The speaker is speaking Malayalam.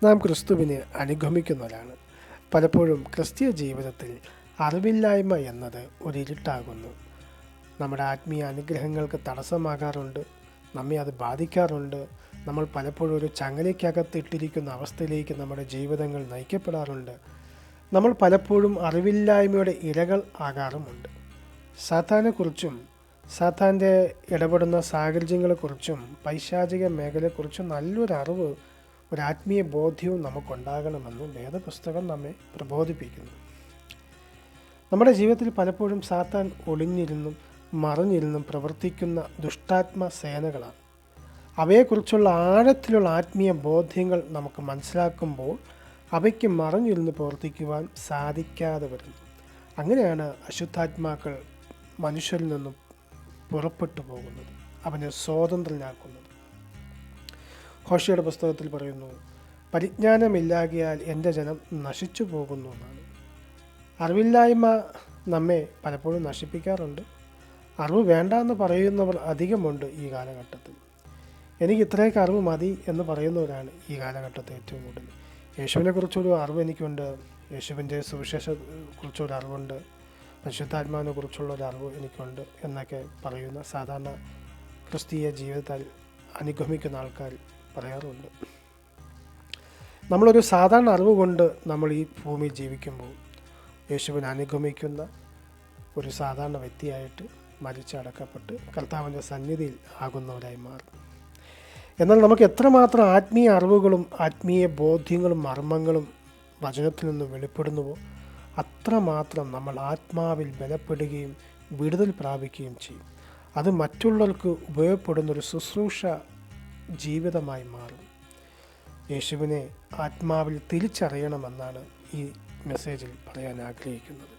നാം ക്രിസ്തുവിനെ അനുഗമിക്കുന്നവരാണ്. പലപ്പോഴും ക്രിസ്തീയ ജീവിതത്തിൽ അറിവില്ലായ്മ എന്നത് ഒരു ഇരുട്ടാകുന്നു. നമ്മുടെ ആത്മീയ അനുഗ്രഹങ്ങൾക്ക് തടസ്സമാകാറുണ്ട്, നമ്മെ അത് ബാധിക്കാറുണ്ട്. നമ്മൾ പലപ്പോഴും ഒരു ചങ്ങലയ്ക്കകത്തിട്ടിരിക്കുന്ന അവസ്ഥയിലേക്ക് നമ്മുടെ ജീവിതങ്ങൾ നയിക്കപ്പെടാറുണ്ട്. നമ്മൾ പലപ്പോഴും അറിവില്ലായ്മയുടെ ഇരകൾ ആകാറുമുണ്ട്. സാത്താനെക്കുറിച്ചും സാത്താൻ്റെ ഇടപെടുന്ന സാഹചര്യങ്ങളെക്കുറിച്ചും പൈശാചിക മേഖലയെക്കുറിച്ചും നല്ലൊരു അറിവ്, ഒരു ആത്മീയ ബോധ്യവും നമുക്കുണ്ടാകണമെന്ന് വേദപുസ്തകം നമ്മെ പ്രബോധിപ്പിക്കുന്നു. നമ്മുടെ ജീവിതത്തിൽ പലപ്പോഴും സാത്താൻ ഒളിഞ്ഞിരുന്നും മറിഞ്ഞിരുന്നും പ്രവർത്തിക്കുന്ന ദുഷ്ടാത്മ സേനകളാണ്. അവയെക്കുറിച്ചുള്ള ആഴത്തിലുള്ള ആത്മീയ ബോധ്യങ്ങൾ നമുക്ക് മനസ്സിലാക്കുമ്പോൾ അവയ്ക്ക് മറിഞ്ഞിരുന്ന് പ്രവർത്തിക്കുവാൻ സാധിക്കാതെ വരുന്നു. അങ്ങനെയാണ് അശുദ്ധാത്മാക്കൾ മനുഷ്യരിൽ നിന്നും പുറപ്പെട്ടു പോകുന്നത്, അവനെ സ്വതന്ത്രനാക്കുന്നത്. ഹോശയുടെ പുസ്തകത്തിൽ പറയുന്നു, പരിജ്ഞാനമില്ലാകിയാൽ എൻ്റെ ജനം നശിച്ചു പോകുന്നു എന്നാണ്. അറിവില്ലായ്മ നമ്മെ പലപ്പോഴും നശിപ്പിക്കാറുണ്ട്. അറിവ് വേണ്ട എന്ന് പറയുന്നവർ അധികമുണ്ട് ഈ കാലഘട്ടത്തിൽ. എനിക്ക് ഇത്രയൊക്കെ അറിവ് മതി എന്ന് പറയുന്നവരാണ് ഈ കാലഘട്ടത്തിൽ ഏറ്റവും കൂടുതൽ. യേശുവിനെ കുറിച്ചൊരു അറിവ് എനിക്കുണ്ട്, യേശുവിൻ്റെ സുവിശേഷത്തെക്കുറിച്ചൊരു അറിവുണ്ട്, പരിശുദ്ധാത്മാവിനെ കുറിച്ചുള്ള ഒരു അറിവ് എനിക്കുണ്ട് എന്നൊക്കെ പറയുന്ന സാധാരണ ക്രിസ്തീയ ജീവിതത്തിൽ അനുഗമിക്കുന്ന ആൾക്കാർ പറയാറുണ്ട്. നമ്മളൊരു സാധാരണ അറിവ് കൊണ്ട് നമ്മൾ ഈ ഭൂമിയിൽ ജീവിക്കുമ്പോൾ യേശുവിനെ അനുഗമിക്കുന്ന ഒരു സാധാരണ വ്യക്തിയായിട്ട് മരിച്ചടക്കപ്പെട്ട് കർത്താവിൻ്റെ സന്നിധിയിൽ ആകുന്നവരായി മാറും. എന്നാൽ നമുക്ക് എത്രമാത്രം ആത്മീയ അറിവുകളും ആത്മീയ ബോധ്യങ്ങളും മർമ്മങ്ങളും വചനത്തിൽ നിന്ന് വെളിപ്പെടുന്നുവോ അത്രമാത്രം നമ്മൾ ആത്മാവിൽ ബലപ്പെടുകയും വിടുതൽ പ്രാപിക്കുകയും ചെയ്യും. അത് മറ്റുള്ളവർക്ക് ഉപയോഗപ്പെടുന്നൊരു ശുശ്രൂഷ ജീവിതമായി മാറും. യേശുവിനെ ആത്മാവിൽ തിരിച്ചറിയണമെന്നാണ് ഈ മെസ്സേജിൽ പറയാൻ ആഗ്രഹിക്കുന്നത്.